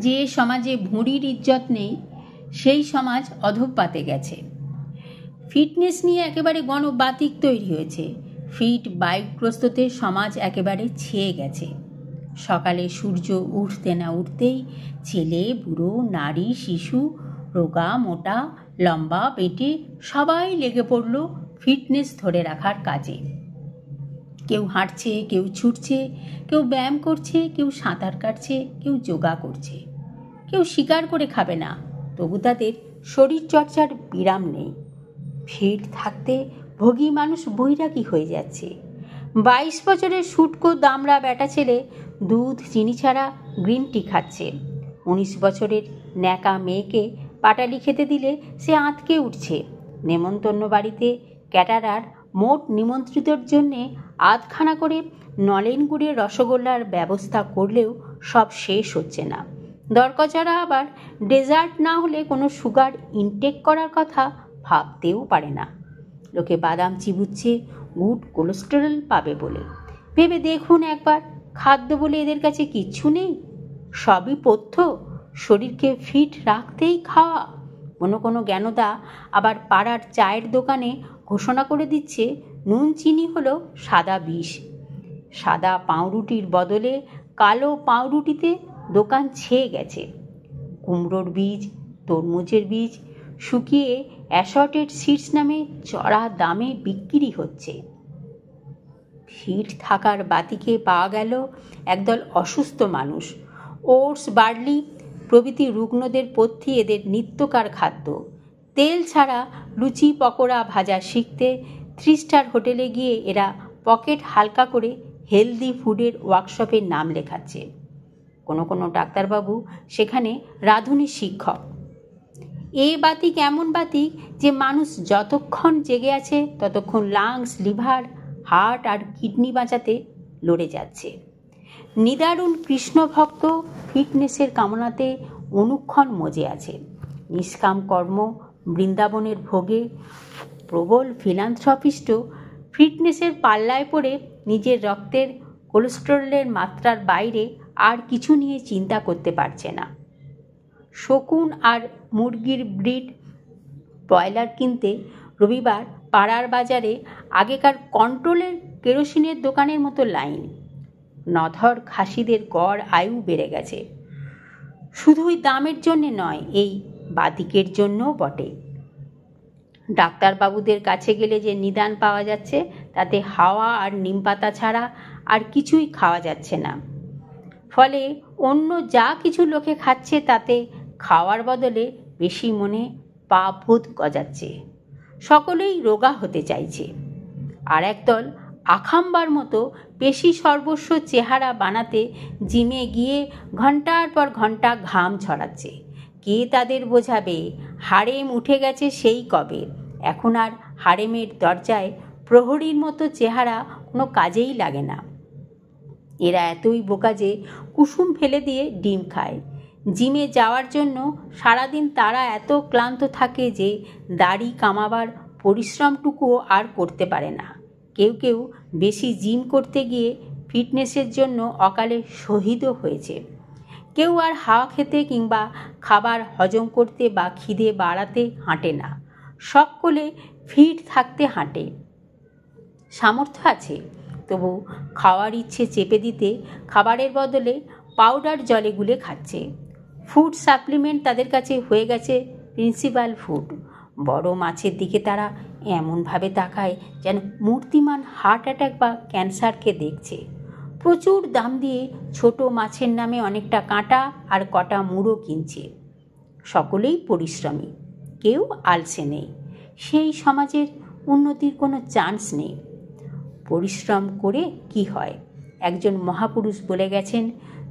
যে সমাজে ভুঁড়ির ইজ্জত নেই সেই সমাজ অধঃপাতে গেছে। ফিটনেস নিয়ে একেবারে গণবাতিক তৈরি হয়েছে। ফিট বাইকগ্রস্ততে সমাজ একেবারে ছেয়ে গেছে। সকালে সূর্য উঠতে না উঠতেই ছেলে বুড়ো নারী শিশু রোগা মোটা লম্বা পেটে সবাই লেগে পড়ল ফিটনেস ধরে রাখার কাজে। কেউ হাঁটছে, কেউ ছুটছে, কেউ ব্যায়াম করছে, কেউ সাঁতার কাটছে, কেউ যোগা করছে। কেউ শিকার করে খাবে না, তবু তাদের শরীরচর্চার বিরাম নেই। ফিট থাকতে ভোগী মানুষ বৈরাগী হয়ে যাচ্ছে। 22 বছরের শুটকো দামড়া বেটা ছেলে দুধ চিনি ছাড়া গ্রিন টি খাচ্ছে। 19 বছরের ন্যাকা মেয়েকে পাটালি খেতে দিলে সে আঁতকে উঠছে। নেমন্তন্ন বাড়িতে ক্যাটারার মোট নিমন্ত্রিতর জন্যে আধখানা করে নলেন গুড়ের রসগোল্লার ব্যবস্থা করলেও সব শেষ হচ্ছে না। দরকচারা আবার ডেজার্ট না হলে কোনো সুগার ইনটেক করার কথা ভাবতেও পারে না। লোকে বাদাম চিবুচ্ছে গুড কোলেস্টেরল পাবে বলে। ভেবে দেখুন একবার, খাদ্য বলে এদের কাছে কিচ্ছু নেই, সবই পথ্য, শরীরকে ফিট রাখতেই খাওয়া। কোনো জ্ঞানদা আবার পাড়ার চায়ের দোকানে ঘোষণা করে দিচ্ছে নুন চিনি হলো সাদা বিষ। সাদা পাউরুটির বদলে কালো পাউরুটিতে দোকান ছেয়ে গেছে। কুমড়োর বীজ তরমুজের বীজ শুকিয়ে অ্যাসর্টেড সিডস নামে চড়া দামে বিক্রি হচ্ছে। ফিট থাকার বাতিকে পাওয়া গেল একদল অসুস্থ মানুষ। ওটস বার্লি প্রভৃতি রুগ্নদের পথ্যি এদের নিত্যকার খাদ্য। তেল ছাড়া লুচি পকোড়া ভাজা শিখতে 3 স্টার হোটেলে গিয়ে এরা পকেট হালকা করে হেলদি ফুডের ওয়ার্কশপের নাম লেখাচ্ছে। কোনো ডাক্তারবাবু সেখানে রাঁধুনি শিক্ষক। এ বাতিক এমন বাতিক যে মানুষ যতক্ষণ জেগে আছে ততক্ষণ লাংস লিভার হার্ট আর কিডনি বাঁচাতে লড়ে যাচ্ছে। নিদারুণ কৃষ্ণভক্ত ফিটনেসের কামনাতে অনুক্ষণ মজে আছে। নিষ্কাম কর্ম বৃন্দাবনের ভোগে প্রবল ফিলান্থ্রপিস্ট ফিটনেসের পাল্লায় পড়ে নিজের রক্তের কোলেস্টেরলের মাত্রার বাইরে আর কিছু নিয়ে চিন্তা করতে পারছে না। শকুন আর মুরগির ব্রিড ব্রয়লার কিনতে রবিবার পাড়ার বাজারে আগেকার কন্ট্রোলের কেরোসিনের দোকানের মতো লাইন। নধর খাসিদের গড় আয়ু বেড়ে গেছে, শুধুই দামের জন্যে নয়, এই বাতিকের জন্যও বটে। ডাক্তারবাবুদের কাছে গেলে যে নিদান পাওয়া যাচ্ছে তাতে হাওয়া আর নিমপাতা ছাড়া আর কিছুই খাওয়া যাচ্ছে না। ফলে অন্য যা কিছু লোকে খাচ্ছে তাতে খাওয়ার বদলে বেশি মনে পাপ ভূত গজাচ্ছে। সকলেই রোগা হতে চাইছে। আর একদল আখাম্বার মতো পেশি সর্বস্ব চেহারা বানাতে জিমে গিয়ে ঘন্টার পর ঘন্টা ঘাম ছড়াচ্ছে। কে তাদের বোঝাবে? হারেম উঠে গেছে সেই কবে। এখন আর হারেমের দরজায় প্রহরীর মতো চেহারা কোনো কাজেই লাগে না। এরা এতই বোকা যে কুসুম ফেলে দিয়ে ডিম খায়। জিমে যাওয়ার জন্য সারাদিন তারা এত ক্লান্ত থাকে যে দাড়ি কামাবার পরিশ্রমটুকুও আর করতে পারে না। কেউ বেশি জিম করতে গিয়ে ফিটনেসের জন্য অকালে শহীদও হয়েছে। কেউ আর হাওয়া খেতে কিংবা খাবার হজম করতে বা খিদে বাড়াতে হাঁটে না, সকলে ফিট থাকতে হাঁটে। সামর্থ্য আছে, তবু খাওয়ার ইচ্ছে চেপে দিতে খাবারের বদলে পাউডার জলে গুলে খাচ্ছে। ফুড সাপ্লিমেন্ট তাদের কাছে হয়ে গেছে প্রিন্সিপাল ফুড। বড় মাছের দিকে তারা এমনভাবে তাকায় যেন মূর্তিমান হার্ট অ্যাটাক বা ক্যান্সারকে দেখছে। প্রচুর দাম দিয়ে ছোট মাছের নামে অনেকটা কাঁটা আর কটা মুড়ো কিনছে। সকলেই পরিশ্রমী, কেউ আলসে নেই। সেই সমাজের উন্নতির কোনো চান্স নেই। পরিশ্রম করে কি হয়? একজন মহাপুরুষ বলে গেছেন,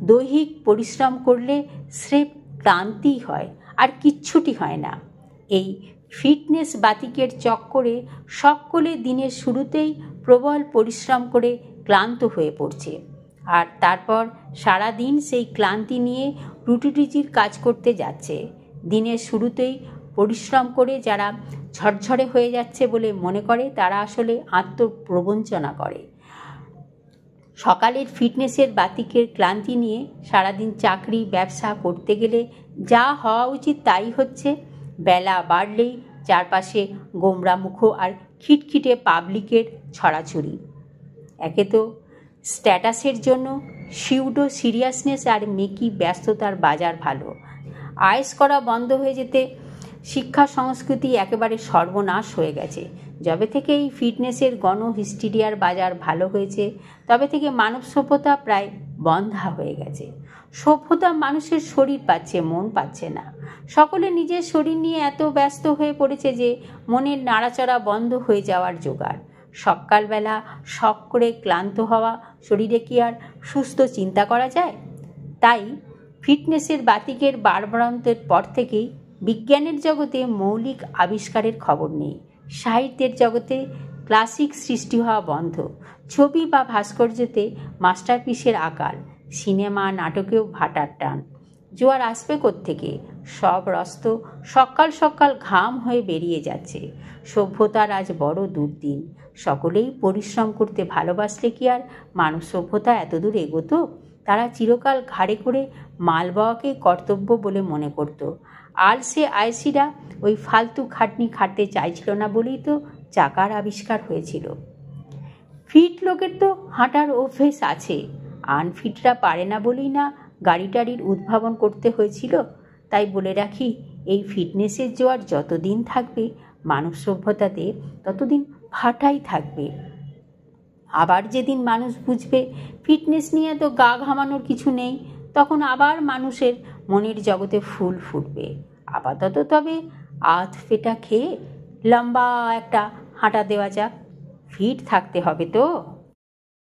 দৈহিক পরিশ্রম করলে স্রেফ ক্লান্তি হয়, আর কিচ্ছুটি হয় না। এই ফিটনেস বাতিকের চক্করে সকলে দিনের শুরুতেই প্রবল পরিশ্রম করে ক্লান্ত হয়ে পড়ছে, আর তারপর সারা দিন সেই ক্লান্তি নিয়ে রুটিরুজির কাজ করতে যাচ্ছে। দিনের শুরুতেই পরিশ্রম করে যারা ঝরঝরে হয়ে যাচ্ছে বলে মনে করে তারা আসলে আত্মপ্রবঞ্চনা করে। সকালের ফিটনেসের বাতিকের ক্লান্তি নিয়ে সারাদিন চাকরি ব্যবসা করতে গেলে যা হওয়া উচিত তাই হচ্ছে। বেলা বাড়লেই চারপাশে গোমরামুখ আর খিটখিটে পাবলিকের ছড়াছড়ি। একে তো স্ট্যাটাসের জন্য সিউডো সিরিয়াসনেস আর মেকি ব্যস্ততার বাজার ভালো। আয়েস করা বন্ধ হয়ে যেতে শিক্ষা সংস্কৃতি একেবারে সর্বনাশ হয়ে গেছে। যবে থেকে এই ফিটনেসের গণ হিস্টিরিয়ার বাজার ভালো হয়েছে তবে থেকে মানব সভ্যতা প্রায় বন্ধা হয়ে গেছে। সভ্যতা মানুষের শরীর পাচ্ছে, মন পাচ্ছে না। সকলে নিজের শরীর নিয়ে এত ব্যস্ত হয়ে পড়েছে যে মনের নাড়াচাড়া বন্ধ হয়ে যাওয়ার জোগাড়। সকালবেলা শখ করে ক্লান্ত হওয়া শরীরে কি আর সুস্থ চিন্তা করা যায়? তাই ফিটনেসের বাতিকের বাড়বাড়ন্তের পর থেকেই বিজ্ঞানের জগতে মৌলিক আবিষ্কারের খবর নেই। সাহিত্যের জগতে ক্লাসিক সৃষ্টি হওয়া বন্ধ। ছবি বা ভাস্কর্যতে মাস্টারপিসের আকাল, সিনেমা নাটকেও ভাটার টান। জোয়ার আসবে কোত্থেকে? সব রস্ত সকাল সকাল ঘাম হয়ে বেরিয়ে যাচ্ছে। সভ্যতার আজ বড় দুর্দিন। সকলেই পরিশ্রম করতে ভালোবাসলে কি আর মানব সভ্যতা এতদূর এগোতো? তারা চিরকাল ঘাড়ে করে মাল বওয়াকে কর্তব্য বলে মনে করত। আলসে আয়সিরা ওই ফালতু খাটনি খাটতে চাইছিল না বলেই তো চাকার আবিষ্কার হয়েছিল। ফিট লোকের তো হাঁটার অভ্যেস আছে, আনফিটরা পারে না বলেই না গাড়ি টাড়ির উদ্ভাবন করতে হয়েছিল। তাই বলে রাখি, এই ফিটনেসের জোয়ার যতদিন থাকবে মানব সভ্যতাতে ততদিন ভাটাই থাকবে। আবার যেদিন মানুষ বুঝবে ফিটনেস নিয়ে তো গা ঘামানোর কিছু নেই, তখন আবার মানুষের মনের জগতে ফুল ফুটবে। আপাতত তবে আধ পেটা খেয়ে লম্বা একটা হাঁটা দেওয়া যাক। ফিট থাকতে হবে তো।